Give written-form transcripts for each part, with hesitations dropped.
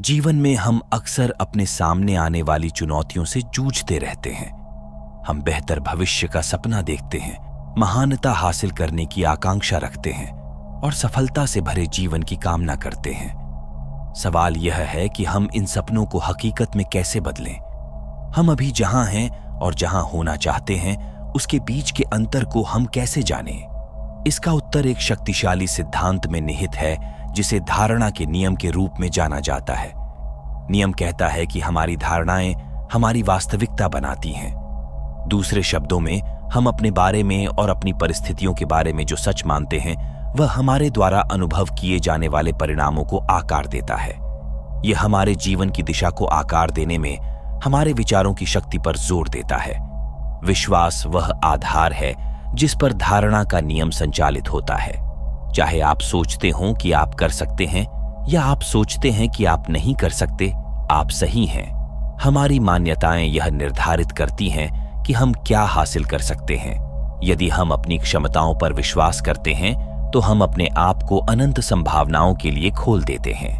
जीवन में हम अक्सर अपने सामने आने वाली चुनौतियों से जूझते रहते हैं। हम बेहतर भविष्य का सपना देखते हैं, महानता हासिल करने की आकांक्षा रखते हैं और सफलता से भरे जीवन की कामना करते हैं। सवाल यह है कि हम इन सपनों को हकीकत में कैसे बदलें? हम अभी जहां हैं और जहां होना चाहते हैं, उसके बीच के अंतर को हम कैसे जानें? इसका उत्तर एक शक्तिशाली सिद्धांत में निहित है, जिसे धारणा के नियम के रूप में जाना जाता है। नियम कहता है कि हमारी धारणाएं हमारी वास्तविकता बनाती हैं। दूसरे शब्दों में, हम अपने बारे में और अपनी परिस्थितियों के बारे में जो सच मानते हैं, वह हमारे द्वारा अनुभव किए जाने वाले परिणामों को आकार देता है। यह हमारे जीवन की दिशा को आकार देने में हमारे विचारों की शक्ति पर जोर देता है। विश्वास वह आधार है जिस पर धारणा का नियम संचालित होता है। चाहे आप सोचते हो कि आप कर सकते हैं या आप सोचते हैं कि आप नहीं कर सकते, आप सही हैं। हमारी मान्यताएं यह निर्धारित करती हैं कि हम क्या हासिल कर सकते हैं। यदि हम अपनी क्षमताओं पर विश्वास करते हैं, तो हम अपने आप को अनंत संभावनाओं के लिए खोल देते हैं।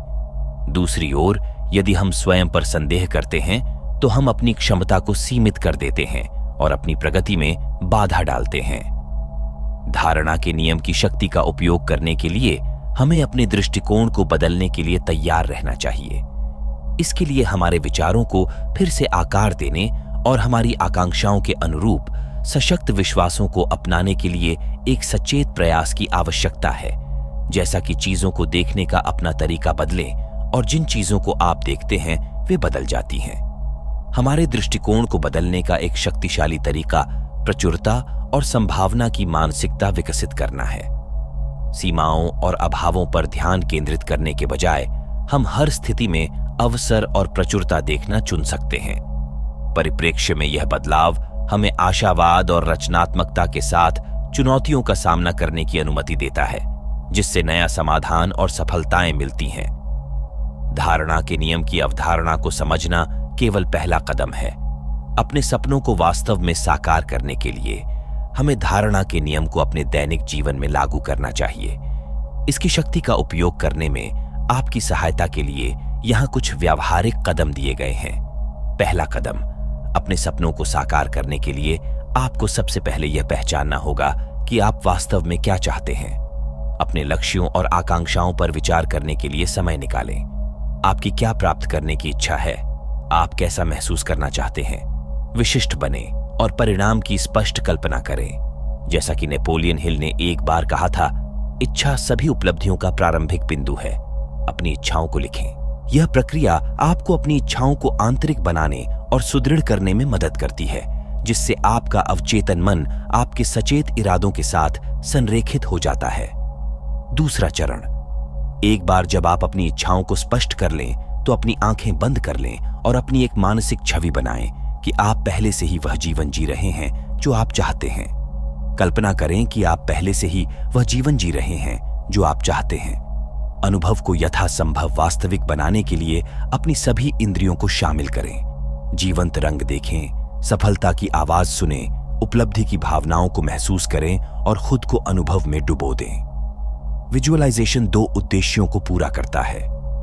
दूसरी ओर, यदि हम स्वयं पर संदेह करते हैं, तो हम अपनी क्षमता को सीमित कर देते हैं और अपनी प्रगति में बाधा डालते हैं। धारणा के नियम की शक्ति का उपयोग करने के लिए हमें अपने दृष्टिकोण को बदलने के लिए तैयार रहना चाहिए। इसके लिए हमारे विचारों को फिर से आकार देने और हमारी आकांक्षाओं के अनुरूप सशक्त विश्वासों को अपनाने के लिए एक सचेत प्रयास की आवश्यकता है। जैसा कि चीजों को देखने का अपना तरीका बदले और जिन चीजों को आप देखते हैं वे बदल जाती हैं। हमारे दृष्टिकोण को बदलने का एक शक्तिशाली तरीका प्रचुरता और संभावना की मानसिकता विकसित करना है। सीमाओं और अभावों पर ध्यान केंद्रित करने के बजाय हम हर स्थिति में अवसर और प्रचुरता देखना चुन सकते हैं। परिप्रेक्ष्य में यह बदलाव हमें आशावाद और रचनात्मकता के साथ चुनौतियों का सामना करने की अनुमति देता है, जिससे नया समाधान और सफलताएं मिलती हैं। धारणा के नियम की अवधारणा को समझना केवल पहला कदम है। अपने सपनों को वास्तव में साकार करने के लिए हमें धारणा के नियम को अपने दैनिक जीवन में लागू करना चाहिए। इसकी शक्ति का उपयोग करने में आपकी सहायता के लिए यहाँ कुछ व्यावहारिक कदम दिए गए हैं। पहला कदम, अपने सपनों को साकार करने के लिए आपको सबसे पहले यह पहचानना होगा कि आप वास्तव में क्या चाहते हैं। अपने लक्ष्यों और आकांक्षाओं पर विचार करने के लिए समय निकालें। आपकी क्या प्राप्त करने की इच्छा है? आप कैसा महसूस करना चाहते हैं? विशिष्ट बने और परिणाम की स्पष्ट कल्पना करें। जैसा कि नेपोलियन हिल ने एक बार कहा था, इच्छा सभी उपलब्धियों का प्रारंभिक बिंदु है। अपनी इच्छाओं को लिखें। यह प्रक्रिया आपको अपनी इच्छाओं को आंतरिक बनाने और सुदृढ़ करने में मदद करती है, जिससे आपका अवचेतन मन आपके सचेत इरादों के साथ संरेखित हो जाता है। दूसरा चरण, एक बार जब आप अपनी इच्छाओं को स्पष्ट कर लें, तो अपनी आंखें बंद कर लें और अपनी एक मानसिक छवि बनाएं कि आप पहले से ही वह जीवन जी रहे हैं जो आप चाहते हैं। कल्पना करें कि आप पहले से ही वह जीवन जी रहे हैं जो आप चाहते हैं। अनुभव को यथासंभव वास्तविक बनाने के लिए अपनी सभी इंद्रियों को शामिल करें। जीवंत रंग देखें, सफलता की आवाज सुनें, उपलब्धि की भावनाओं को महसूस करें और खुद को अनुभव में डुबो दें। विजुअलाइजेशन 2 उद्देश्यों को पूरा करता है।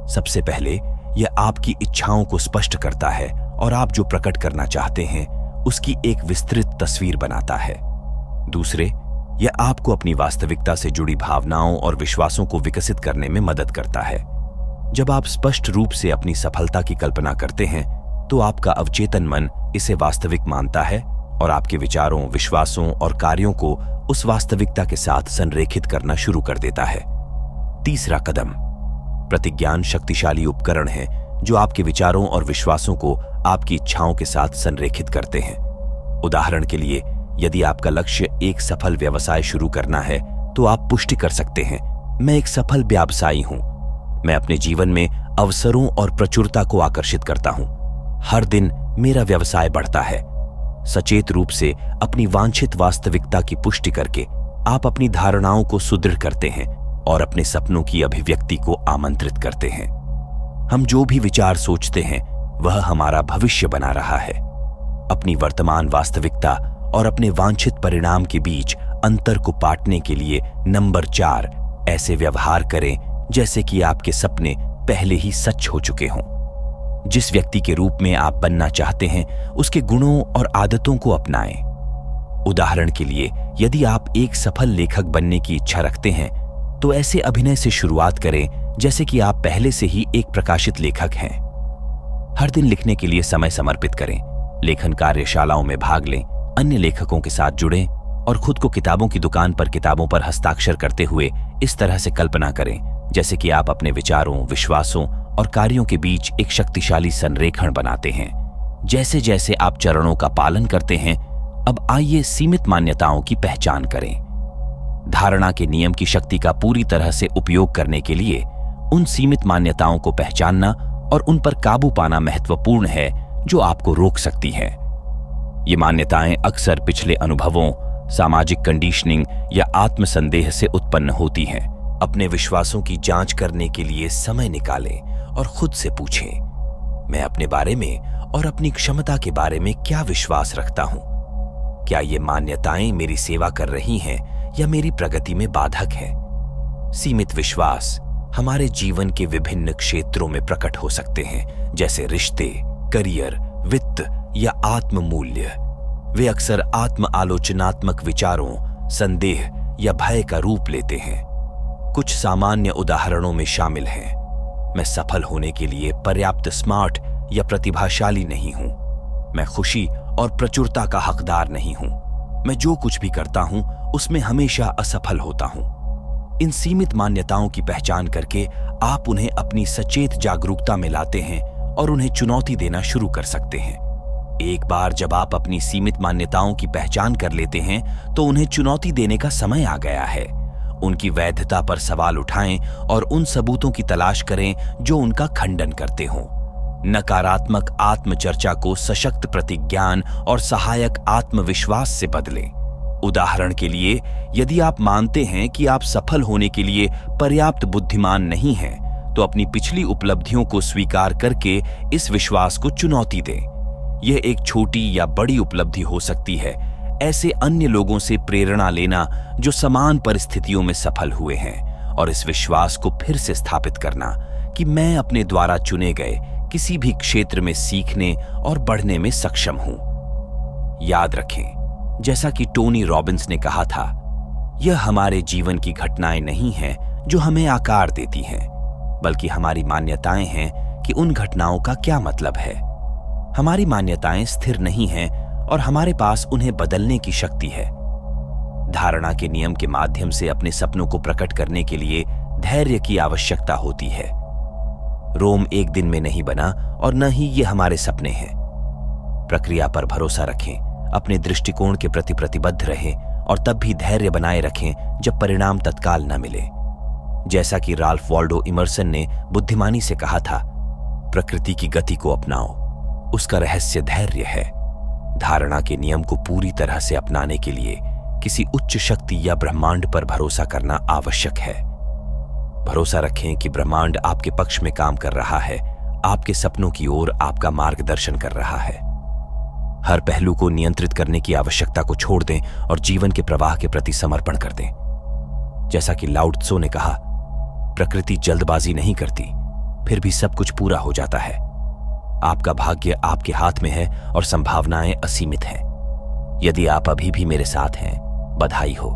सबसे पहले, यह आपकी इच्छाओं को स्पष्ट करता है और आप जो प्रकट करना चाहते हैं उसकी एक विस्तृत तस्वीर बनाता है। दूसरे, यह आपको अपनी वास्तविकता से जुड़ी भावनाओं और विश्वासों को विकसित करने में मदद करता है। जब आप स्पष्ट रूप से अपनी सफलता की कल्पना करते हैं, तो आपका अवचेतन मन इसे वास्तविक मानता है और आपके विचारों, विश्वासों और कार्यों को उस वास्तविकता के साथ संरेखित करना शुरू कर देता है। तीसरा कदम, प्रतिज्ञान शक्तिशाली उपकरण है जो आपके विचारों और विश्वासों को आपकी इच्छाओं के साथ संरेखित करते हैं। उदाहरण के लिए, यदि आपका लक्ष्य एक सफल व्यवसाय शुरू करना है, तो आप पुष्टि कर सकते हैं, मैं एक सफल व्यवसायी हूं। मैं अपने जीवन में अवसरों और प्रचुरता को आकर्षित करता हूं। हर दिन मेरा व्यवसाय बढ़ता है। सचेत रूप से अपनी वांछित वास्तविकता की पुष्टि करके आप अपनी धारणाओं को सुदृढ़ करते हैं और अपने सपनों की अभिव्यक्ति को आमंत्रित करते हैं। हम जो भी विचार सोचते हैं, वह हमारा भविष्य बना रहा है। अपनी वर्तमान वास्तविकता और अपने वांछित परिणाम के बीच अंतर को पाटने के लिए नंबर 4, ऐसे व्यवहार करें जैसे कि आपके सपने पहले ही सच हो चुके हों। जिस व्यक्ति के रूप में आप बनना चाहते हैं, उसके गुणों और आदतों को अपनाएं। उदाहरण के लिए, यदि आप एक सफल लेखक बनने की इच्छा रखते हैं, तो ऐसे अभिनय से शुरुआत करें जैसे कि आप पहले से ही एक प्रकाशित लेखक हैं। हर दिन लिखने के लिए समय समर्पित करें, लेखन कार्यशालाओं में भाग लें, अन्य लेखकों के साथ जुड़ें और खुद को किताबों की दुकान पर किताबों पर हस्ताक्षर करते हुए इस तरह से कल्पना करें जैसे कि आप अपने विचारों, विश्वासों और कार्यों के बीच एक शक्तिशाली संरेखण बनाते हैं। जैसे जैसे आप चरणों का पालन करते हैं, अब आइए सीमित मान्यताओं की पहचान करें। धारणा के नियम की शक्ति का पूरी तरह से उपयोग करने के लिए उन सीमित मान्यताओं को पहचानना और उन पर काबू पाना महत्वपूर्ण है जो आपको रोक सकती हैं। ये मान्यताएं अक्सर पिछले अनुभवों, सामाजिक कंडीशनिंग या आत्मसंदेह से उत्पन्न होती हैं। अपने विश्वासों की जांच करने के लिए समय निकालें और खुद से पूछें, मैं अपने बारे में और अपनी क्षमता के बारे में क्या विश्वास रखता हूं? क्या ये मान्यताएं मेरी सेवा कर रही हैं या मेरी प्रगति में बाधक है? सीमित विश्वास हमारे जीवन के विभिन्न क्षेत्रों में प्रकट हो सकते हैं, जैसे रिश्ते, करियर, वित्त या आत्म मूल्य। वे अक्सर आत्म आलोचनात्मक विचारों, संदेह या भय का रूप लेते हैं। कुछ सामान्य उदाहरणों में शामिल हैं, मैं सफल होने के लिए पर्याप्त स्मार्ट या प्रतिभाशाली नहीं हूं, मैं खुशी और प्रचुरता का हकदार नहीं हूं, मैं जो कुछ भी करता हूं उसमें हमेशा असफल होता हूं। इन सीमित मान्यताओं की पहचान करके आप उन्हें अपनी सचेत जागरूकता में लाते हैं और उन्हें चुनौती देना शुरू कर सकते हैं। एक बार जब आप अपनी सीमित मान्यताओं की पहचान कर लेते हैं, तो उन्हें चुनौती देने का समय आ गया है। उनकी वैधता पर सवाल उठाएं और उन सबूतों की तलाश करें जो उनका खंडन करते हों। नकारात्मक आत्मचर्चा को सशक्त प्रतिज्ञान और सहायक आत्मविश्वास से बदलें। उदाहरण के लिए, यदि आप मानते हैं कि आप सफल होने के लिए पर्याप्त बुद्धिमान नहीं हैं, तो अपनी पिछली उपलब्धियों को स्वीकार करके इस विश्वास को चुनौती दें। यह एक छोटी या बड़ी उपलब्धि हो सकती है। ऐसे अन्य लोगों से प्रेरणा लेना जो समान परिस्थितियों में सफल हुए हैं, और इस विश्वास को फिर से स्थापित करना कि मैं अपने द्वारा चुने गए किसी भी क्षेत्र में सीखने और बढ़ने में सक्षम हूं। याद रखें, जैसा कि टोनी रॉबिन्स ने कहा था, यह हमारे जीवन की घटनाएं नहीं हैं जो हमें आकार देती हैं, बल्कि हमारी मान्यताएं हैं कि उन घटनाओं का क्या मतलब है। हमारी मान्यताएं स्थिर नहीं हैं और हमारे पास उन्हें बदलने की शक्ति है। धारणा के नियम के माध्यम से अपने सपनों को प्रकट करने के लिए धैर्य की आवश्यकता होती है। रोम एक दिन में नहीं बना और न ही ये हमारे सपने हैं। प्रक्रिया पर भरोसा रखें, अपने दृष्टिकोण के प्रति प्रतिबद्ध रहें और तब भी धैर्य बनाए रखें जब परिणाम तत्काल न मिले। जैसा कि राल्फ वॉल्डो इमर्सन ने बुद्धिमानी से कहा था, प्रकृति की गति को अपनाओ, उसका रहस्य धैर्य है। धारणा के नियम को पूरी तरह से अपनाने के लिए किसी उच्च शक्ति या ब्रह्मांड पर भरोसा करना आवश्यक है। भरोसा रखें कि ब्रह्मांड आपके पक्ष में काम कर रहा है, आपके सपनों की ओर आपका मार्गदर्शन कर रहा है। हर पहलू को नियंत्रित करने की आवश्यकता को छोड़ दें और जीवन के प्रवाह के प्रति समर्पण कर दें। जैसा कि लाओ त्सो ने कहा, प्रकृति जल्दबाजी नहीं करती, फिर भी सब कुछ पूरा हो जाता है। आपका भाग्य आपके हाथ में है और संभावनाएं असीमित हैं। यदि आप अभी भी मेरे साथ हैं, बधाई हो।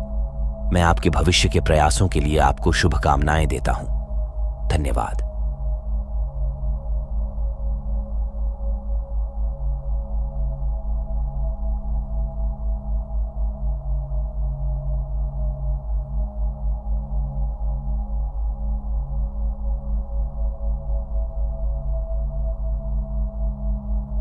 मैं आपके भविष्य के प्रयासों के लिए आपको शुभकामनाएं देता हूं। धन्यवाद।